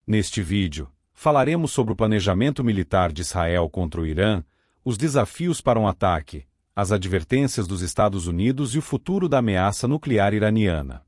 Neste vídeo, falaremos sobre o planejamento militar de Israel contra o Irã, os desafios para um ataque, as advertências dos Estados Unidos e o futuro da ameaça nuclear iraniana.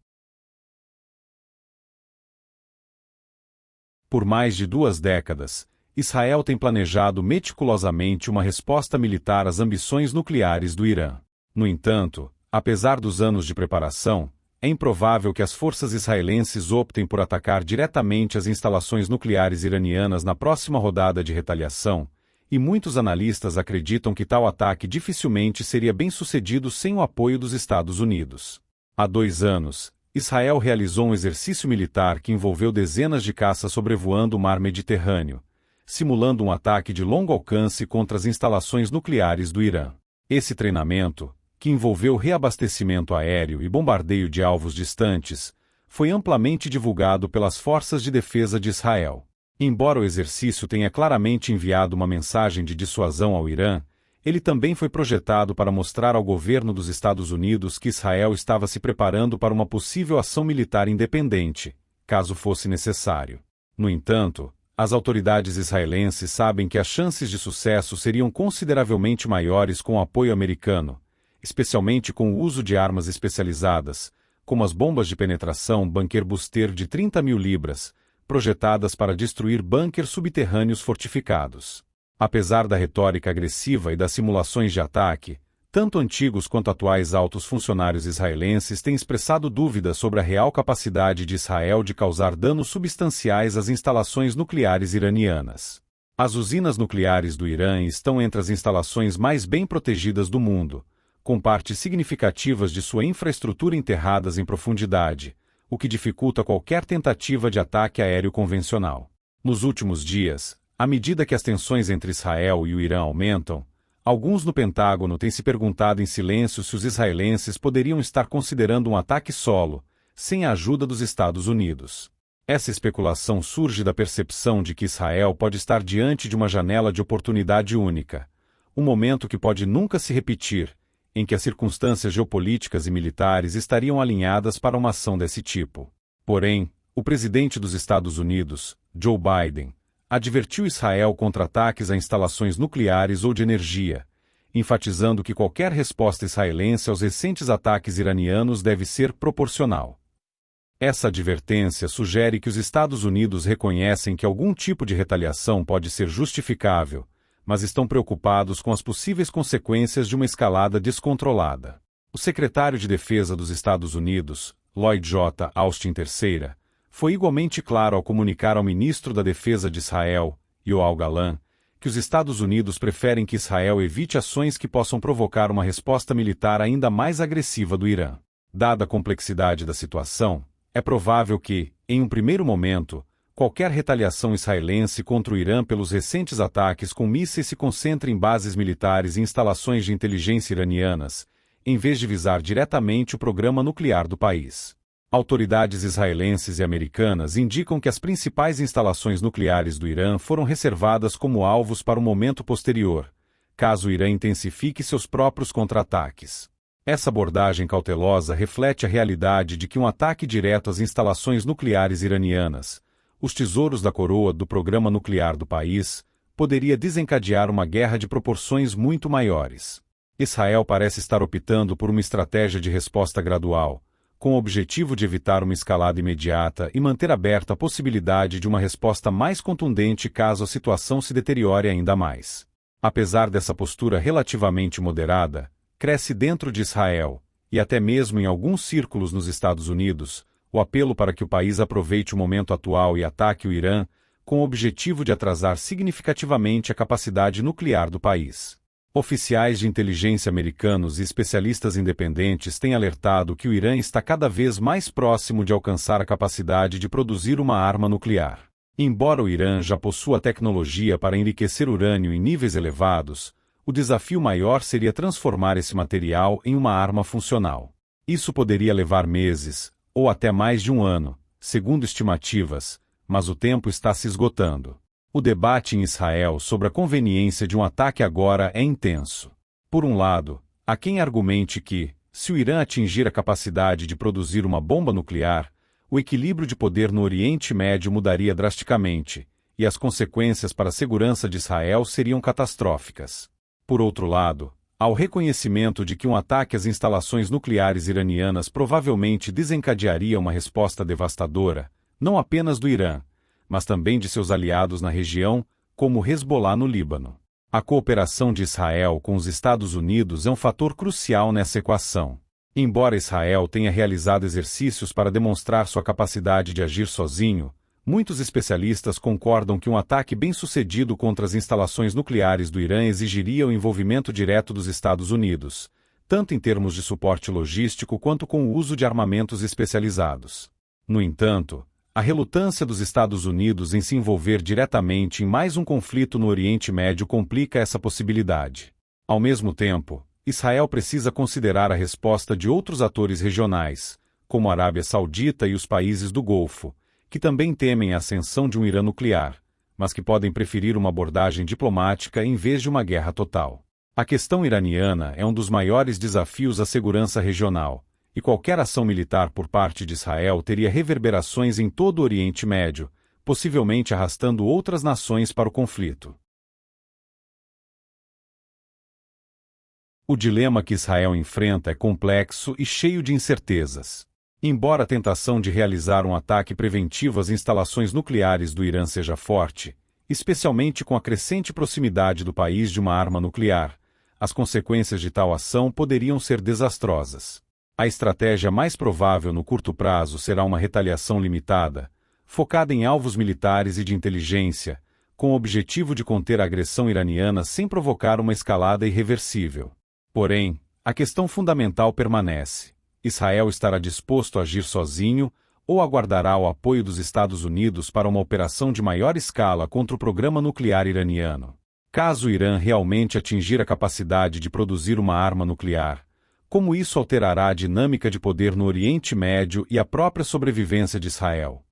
Por mais de 2 décadas, Israel tem planejado meticulosamente uma resposta militar às ambições nucleares do Irã. No entanto, apesar dos anos de preparação, é improvável que as forças israelenses optem por atacar diretamente as instalações nucleares iranianas na próxima rodada de retaliação, e muitos analistas acreditam que tal ataque dificilmente seria bem-sucedido sem o apoio dos Estados Unidos. Há 2 anos, Israel realizou um exercício militar que envolveu dezenas de caças sobrevoando o mar Mediterrâneo, simulando um ataque de longo alcance contra as instalações nucleares do Irã. Esse treinamento, que envolveu reabastecimento aéreo e bombardeio de alvos distantes, foi amplamente divulgado pelas Forças de Defesa de Israel. Embora o exercício tenha claramente enviado uma mensagem de dissuasão ao Irã, ele também foi projetado para mostrar ao governo dos Estados Unidos que Israel estava se preparando para uma possível ação militar independente, caso fosse necessário. No entanto, as autoridades israelenses sabem que as chances de sucesso seriam consideravelmente maiores com o apoio americano, especialmente com o uso de armas especializadas, como as bombas de penetração Bunker Buster de 30.000 libras, projetadas para destruir bunkers subterrâneos fortificados. Apesar da retórica agressiva e das simulações de ataque, tanto antigos quanto atuais altos funcionários israelenses têm expressado dúvidas sobre a real capacidade de Israel de causar danos substanciais às instalações nucleares iranianas. As usinas nucleares do Irã estão entre as instalações mais bem protegidas do mundo, com partes significativas de sua infraestrutura enterradas em profundidade, o que dificulta qualquer tentativa de ataque aéreo convencional. Nos últimos dias, à medida que as tensões entre Israel e o Irã aumentam, alguns no Pentágono têm se perguntado em silêncio se os israelenses poderiam estar considerando um ataque solo, sem a ajuda dos Estados Unidos. Essa especulação surge da percepção de que Israel pode estar diante de uma janela de oportunidade única, um momento que pode nunca se repetir, em que as circunstâncias geopolíticas e militares estariam alinhadas para uma ação desse tipo. Porém, o presidente dos Estados Unidos, Joe Biden, advertiu Israel contra ataques a instalações nucleares ou de energia, enfatizando que qualquer resposta israelense aos recentes ataques iranianos deve ser proporcional. Essa advertência sugere que os Estados Unidos reconhecem que algum tipo de retaliação pode ser justificável, mas estão preocupados com as possíveis consequências de uma escalada descontrolada. O secretário de Defesa dos Estados Unidos, Lloyd J. Austin III, foi igualmente claro ao comunicar ao ministro da Defesa de Israel, Yoav Gallant, que os Estados Unidos preferem que Israel evite ações que possam provocar uma resposta militar ainda mais agressiva do Irã. Dada a complexidade da situação, é provável que, em um primeiro momento, qualquer retaliação israelense contra o Irã pelos recentes ataques com mísseis se concentre em bases militares e instalações de inteligência iranianas, em vez de visar diretamente o programa nuclear do país. Autoridades israelenses e americanas indicam que as principais instalações nucleares do Irã foram reservadas como alvos para um momento posterior, caso o Irã intensifique seus próprios contra-ataques. Essa abordagem cautelosa reflete a realidade de que um ataque direto às instalações nucleares iranianas, os tesouros da coroa do programa nuclear do país, poderia desencadear uma guerra de proporções muito maiores. Israel parece estar optando por uma estratégia de resposta gradual, com o objetivo de evitar uma escalada imediata e manter aberta a possibilidade de uma resposta mais contundente caso a situação se deteriore ainda mais. Apesar dessa postura relativamente moderada, cresce dentro de Israel, e até mesmo em alguns círculos nos Estados Unidos, o apelo para que o país aproveite o momento atual e ataque o Irã, com o objetivo de atrasar significativamente a capacidade nuclear do país. Oficiais de inteligência americanos e especialistas independentes têm alertado que o Irã está cada vez mais próximo de alcançar a capacidade de produzir uma arma nuclear. Embora o Irã já possua tecnologia para enriquecer urânio em níveis elevados, o desafio maior seria transformar esse material em uma arma funcional. Isso poderia levar meses, ou até mais de um ano, segundo estimativas, mas o tempo está se esgotando. O debate em Israel sobre a conveniência de um ataque agora é intenso. Por um lado, há quem argumente que, se o Irã atingir a capacidade de produzir uma bomba nuclear, o equilíbrio de poder no Oriente Médio mudaria drasticamente, e as consequências para a segurança de Israel seriam catastróficas. Por outro lado, ao reconhecimento de que um ataque às instalações nucleares iranianas provavelmente desencadearia uma resposta devastadora, não apenas do Irã, mas também de seus aliados na região, como Hezbollah no Líbano. A cooperação de Israel com os Estados Unidos é um fator crucial nessa equação. Embora Israel tenha realizado exercícios para demonstrar sua capacidade de agir sozinho, muitos especialistas concordam que um ataque bem-sucedido contra as instalações nucleares do Irã exigiria o envolvimento direto dos Estados Unidos, tanto em termos de suporte logístico quanto com o uso de armamentos especializados. No entanto, a relutância dos Estados Unidos em se envolver diretamente em mais um conflito no Oriente Médio complica essa possibilidade. Ao mesmo tempo, Israel precisa considerar a resposta de outros atores regionais, como a Arábia Saudita e os países do Golfo, que também temem a ascensão de um Irã nuclear, mas que podem preferir uma abordagem diplomática em vez de uma guerra total. A questão iraniana é um dos maiores desafios à segurança regional, e qualquer ação militar por parte de Israel teria reverberações em todo o Oriente Médio, possivelmente arrastando outras nações para o conflito. O dilema que Israel enfrenta é complexo e cheio de incertezas. Embora a tentação de realizar um ataque preventivo às instalações nucleares do Irã seja forte, especialmente com a crescente proximidade do país de uma arma nuclear, as consequências de tal ação poderiam ser desastrosas. A estratégia mais provável no curto prazo será uma retaliação limitada, focada em alvos militares e de inteligência, com o objetivo de conter a agressão iraniana sem provocar uma escalada irreversível. Porém, a questão fundamental permanece: Israel estará disposto a agir sozinho ou aguardará o apoio dos Estados Unidos para uma operação de maior escala contra o programa nuclear iraniano? Caso o Irã realmente atingir a capacidade de produzir uma arma nuclear, como isso alterará a dinâmica de poder no Oriente Médio e a própria sobrevivência de Israel?